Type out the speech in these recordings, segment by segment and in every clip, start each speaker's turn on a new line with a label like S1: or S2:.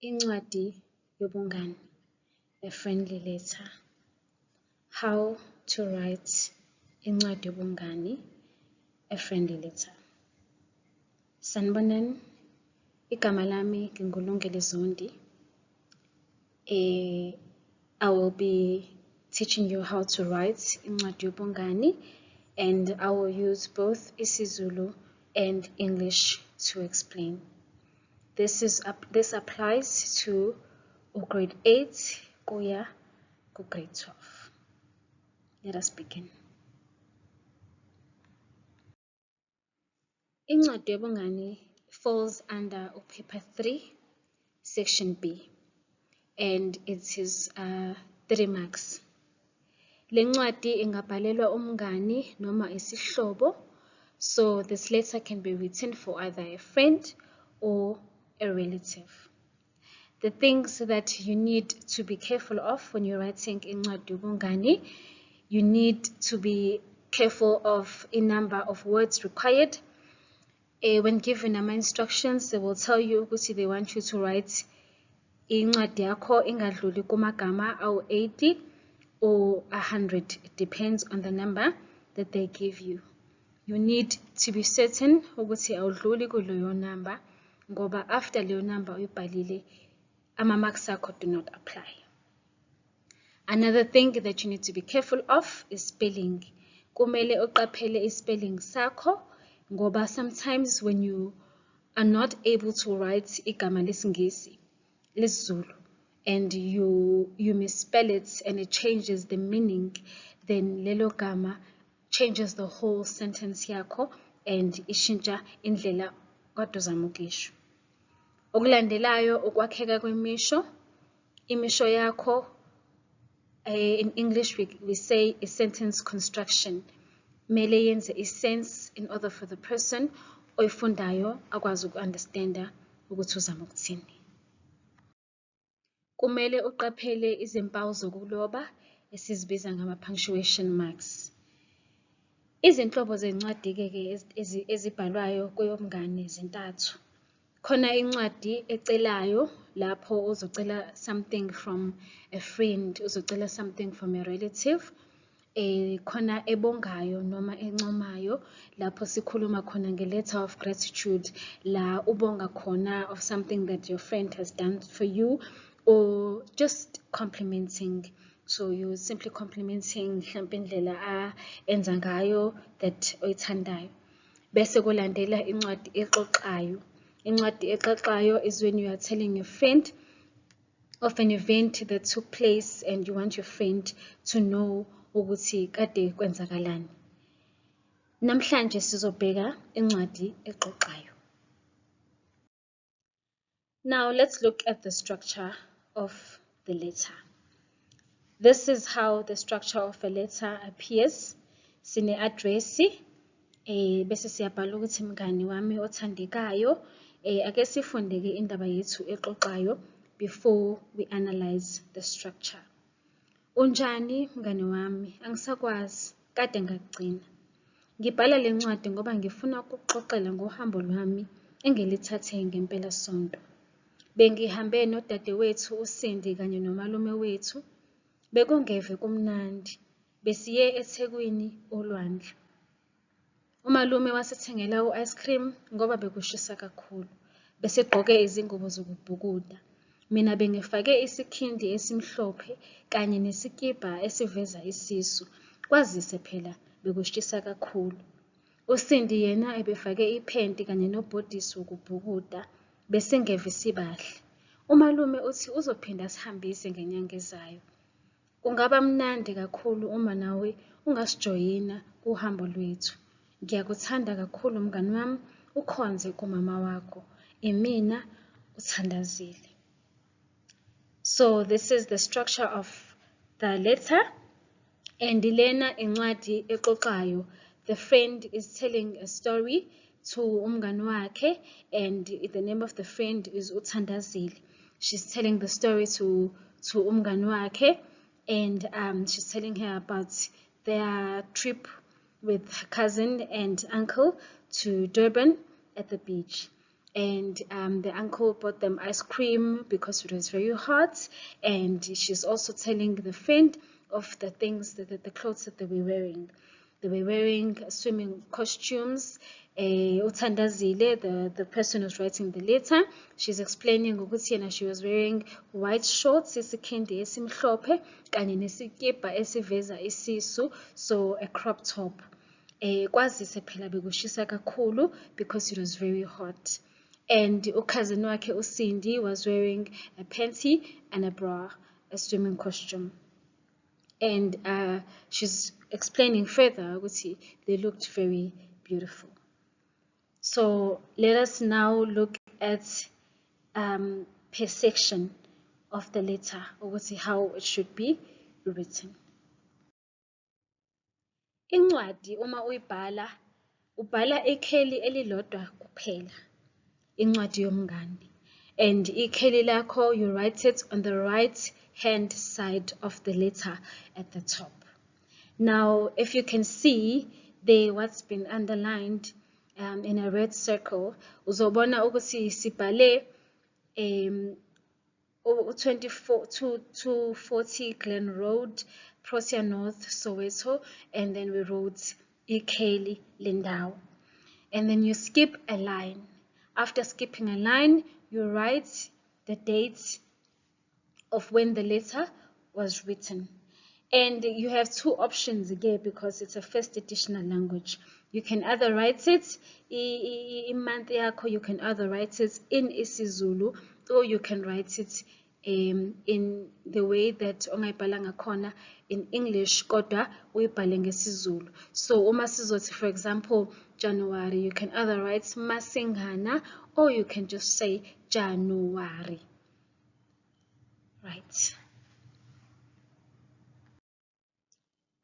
S1: Incwadi Yobungani, a friendly letter. How to write Incwadi Yobungani, a friendly letter. Sanibonani, igama lami ngingulungile Zondi. I will be teaching you how to write Incwadi Yobungani, and I will use both Isizulu and English to explain. This applies to grade 8 kuya ku grade 12. Let us begin. Incwadi Yobungani falls under paper 3, section B, and it is 3 marks. Le ncwadi ingabhalelwa umngani noma isihlobo, so this letter can be written for either a friend or a relative. The things that you need to be careful of when you're writing Incwadi Yobungani, you need to be careful of a number of words required. When given instructions, they will tell you ukuthi they want you to write incwadi yakho ingadluli kumagama awu 80 or 100. It depends on the number that they give you. You need to be certain ukuthi awudluli kuleyo number, ngoba after leyo number uyibhalile, ama-marks akho do not apply. Another thing that you need to be careful of is spelling. Kumele uqaphele ispelling sakho, ngoba sometimes when you are not able to write igama lesingisi, lesizulu, and you misspell it and it changes the meaning, then lelo gama changes the whole sentence yakho and ishintsha indlela kade uzama ukuyisho. Okulandelayo ukwakheka kwemisho. Imisho yakho, in English we say a sentence construction. Mele yenze i-sense in order for the person oyifundayo akwazi uku-understanda ukuthi uzama ukuthini. Kumele uqaphele izimpawu zokuloba esizibiza ngama-punctuation marks. Izinhlobo zencwadi-ke ezibhalwayo kweyomngane zintathu. Khona incwadi ecelayo, lapho uzocela something from a friend, uzocela something from a relative. Khona ebongayo noma encomayo, lapho sikhuluma khona nge-letter of gratitude, la ubonga khona of something that your friend has done for you, or just complimenting. So you're simply complimenting mhlampe indlela enza ngayo that oyithandayo. Bese kulandela incwadi exoxayo. Incwadi exoxayo is when you are telling a friend of an event that took place and you want your friend to know ukuthi kade kwenzakalani. Namhlanje sizobheka incwadi exoxayo. Now let's look at the structure of the letter. This is how the structure of a letter appears. Sine address, bese siyabhala ukuthi mngani wami othandekayo, ake sifundeke indaba yethu exoxayo before we analyze the structure. Unjani mngani wami, angisakwazi kade ngakugcina. Ngibhala le ncwadi ngoba ngifuna ukuxoxela ngohambo lwami engilithathe ngempela sonto. Bengihambe nodadewethu uSindi kanye nomalume wethu. Bekungeve kumnandi. Besiye eThekwini olwandle. Umalume wasithengela u-ice cream ngoba bekushisa kakhulu. Besigqoke izingubo zokubhukuda. Mina bengifake isikhindi esimhlophe kanye nesikipa esiveza isisu. Kwazise phela bekushisa kakhulu. uSindi yena ebefake iphenti kanye nobhodisi wokubhukuda. Besingeve sibahle. Umalume uthi uzophinda asihambise ngenyanga ezayo. Kungaba mnandi kakhulu uma nawe ungasijoyina kuhambo lwethu. Ngiyakuthanda kakhulu mngani wami, ukhonze kumama wakho. Imina uthandazile. So this is the structure of the letter. And lena incwadi exoxayo. The friend is telling a story to umngani wakhe, and the name of the friend is Uthandazile. She's telling the story to umngani wakhe, and she's telling her about their trip with her cousin and uncle to Durban at the beach. and the uncle bought them ice cream because it was very hot, and she's also telling the friend of the things the clothes that they were wearing. They were wearing swimming costumes. Uthandazile, the person who's writing the letter, she's explaining ukuthi yena she was wearing white shorts, isikhindi esimhlophe kanye nesikipa esiveza isisu, so a crop top. Kwazise phela bekushisa kakhulu because it was very hot. And cousin wakhe uCindy was wearing a panty and a bra, a swimming costume. And she's explaining further ukuthi they looked very beautiful. So let us now look at per section of the letter, ukuthi how it should be written. Incwadi uma uyibhala, ubhala ikheli elilodwa kuphela, Incwadi Yobungani. And ikheli lakho, you write it on the right hand side of the letter at the top. Now, if you can see there what's been underlined in a red circle, uzobona ukuthi sibhale 240 Glen Road, Protea North, Soweto, and then we wrote ikheli lendawo. And then you skip a line. After skipping a line, you write the date of when the letter was written. And you have two options again because it's a first editional language. You can either write it in month yakho, you can either write it in Isizulu, or you can write it in the way that ongayibhala ngakhona in English, kodwa uyibhale ngeSizulu. So uma sizothi, for example, January, you can either write Masingana or you can just say January. Right.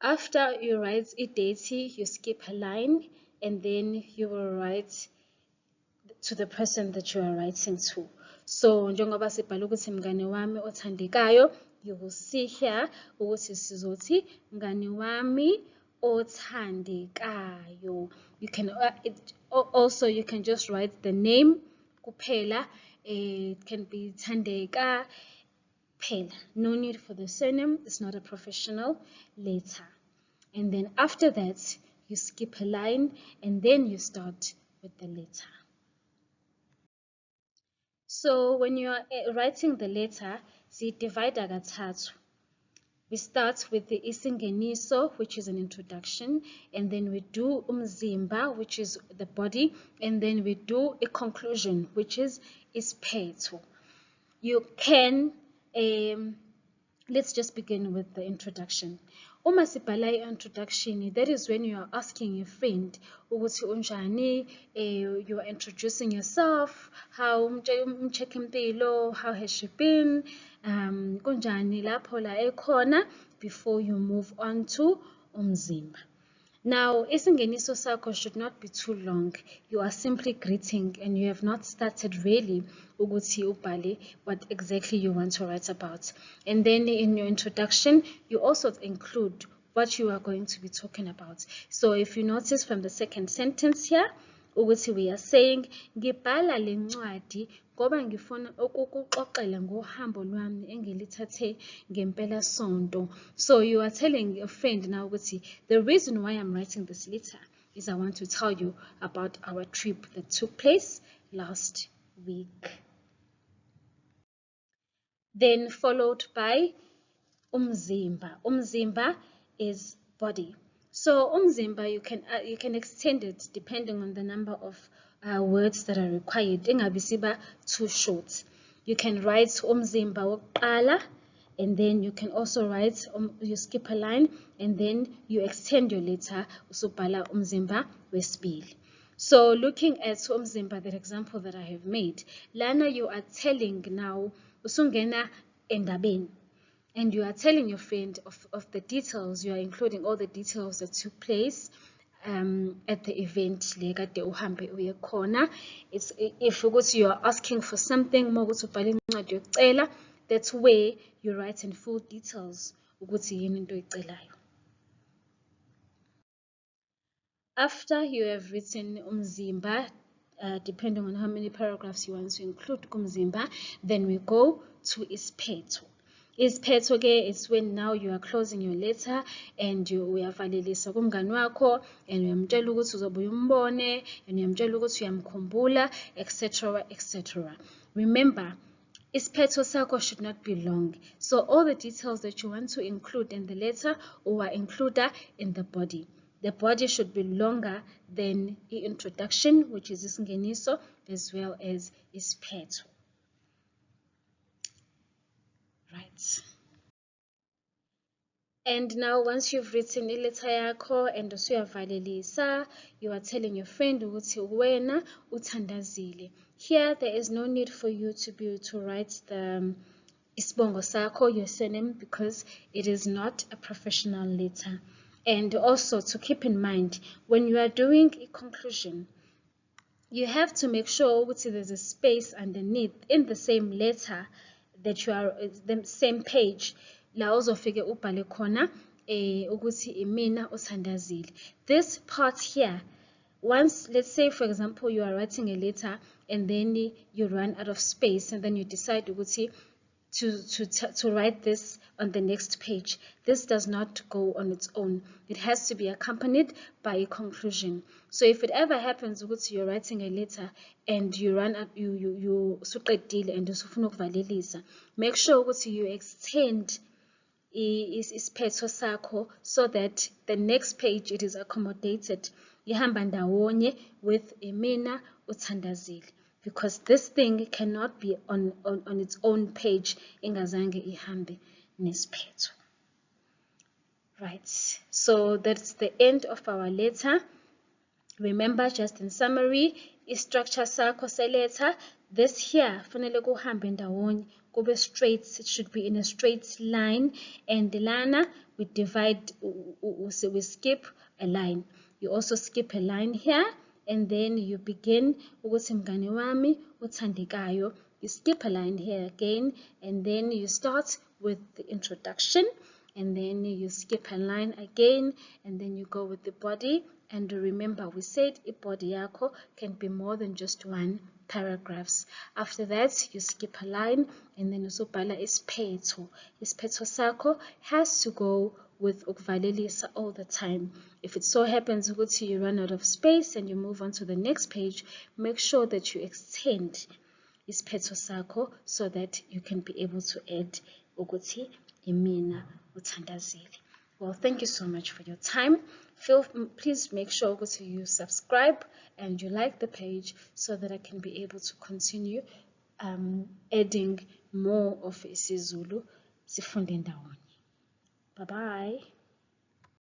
S1: After you write a date, you skip a line and then you will write to the person that you are writing to. So njengoba sibhala ukuthi mngani wami othandekayo, you will see here ukuthi sizothi mngani wami othandekayo. You can also you can just write the name kuphela. It can be Thandeka phela. No need for the surname. It's not a professional letter. And then after that, you skip a line and then you start with the letter. So when you are writing the letter, siyidivida kathathu. We start with the isingeniso, which is an introduction, and then we do umzimba, which is the body, and then we do a conclusion, which is isiphetho. You can, let's just begin with the introduction. Uma sibhala introduction, that is when you are asking your friend ukuthi unjani, you are introducing yourself, how umcheck impilo, how has she been, kunjani lapho la ekhona, before you move on to umzimba. Now, isingeniso sakho should not be too long. You are simply greeting and you have not started really ukuthi ubhale what exactly you want to write about. And then in your introduction, you also include what you are going to be talking about. So if you notice from the second sentence here, ukuthi we are saying ngibhala lencwadi ngoba ngifuna ukukuxoxela ngohambo lwami engilithathe ngempela sonto. So you are telling your friend now ukuthi the reason why I'm writing this letter is I want to tell you about our trip that took place last week. Then followed by umzimba. Umzimba is body. So umzimba, you can extend it depending on the number of words that are required. Ingabi siba too short. You can write umzimba wokuqala, and then you can also write you skip a line and then you extend your letter usubhala umzimba wesibili. So looking at umzimba, that example that I have made, lana you are telling now usungena endabeni. And you are telling your friend of the details, you are including all the details that took place at the event. It's if you are asking for something, that's where you write in full details. After you have written umzimba, depending on how many paragraphs you want to include kumzimba. Then we go to isiphetho. Isiphetho ke is when now you are closing your letter and uyavalelisa kumngani wakho and uyamtshela ukuthi uzobuya umbone and uyamtshela ukuthi uyamkhumbula, etc., etc. Remember, isiphetho sakho should not be long. So all the details that you want to include in the letter or include in the body. The body should be longer than the introduction, which is isingeniso, as well as isiphetho. Right. And now once you've written a letter yakho and usuyavalelisa, you are telling your friend ukuthi wena uthandazile. Here there is no need for you to write the isibongo sakho, your surname, because it is not a professional letter. And also to keep in mind, when you are doing a conclusion, you have to make sure that there's a space underneath in the same letter that you are the same page la uzofike ubhale khona ukuthi imina uthandazile. This part here, once, let's say for example you are writing a letter and then you run out of space and then you decide to write this on the next page. This does not go on its own. It has to be accompanied by a conclusion. So if it ever happens that you're writing a letter and you run out, you suqedile and usufuna ukuvalelisa, make sure that you extend isiphetho sakho so that the next page it is accommodated. Ihamba ndawonye with imina uthandazile. Because this thing cannot be on its own page ingazange ihambe nesiphetho. Right, so that's the end of our letter. Remember, just in summary, structure sakho se letter, this here fanele kuhambe ndawonye kube straight, it should be in a straight line, and lana we divide, we skip a line. You also skip a line here. And then you begin ukuthi mngani wami uthandekayo. You skip a line here again, and then you start with the introduction, and then you skip a line again, and then you go with the body. And remember, we said a body yakho can be more than just one paragraphs. After that, you skip a line, and then usubhala isiphetho. Isiphetho sakho has to go with ukuvalelisa all the time. If it so happens that you run out of space and you move on to the next page, make sure that you extend isiphetho sakho so that you can be able to add ukuthi imina uthandazile. Well, thank you so much for your time. Please make sure that you subscribe and you like the page so that I can be able to continue adding more of Isizulu sifunde ndawonye. Bye-bye.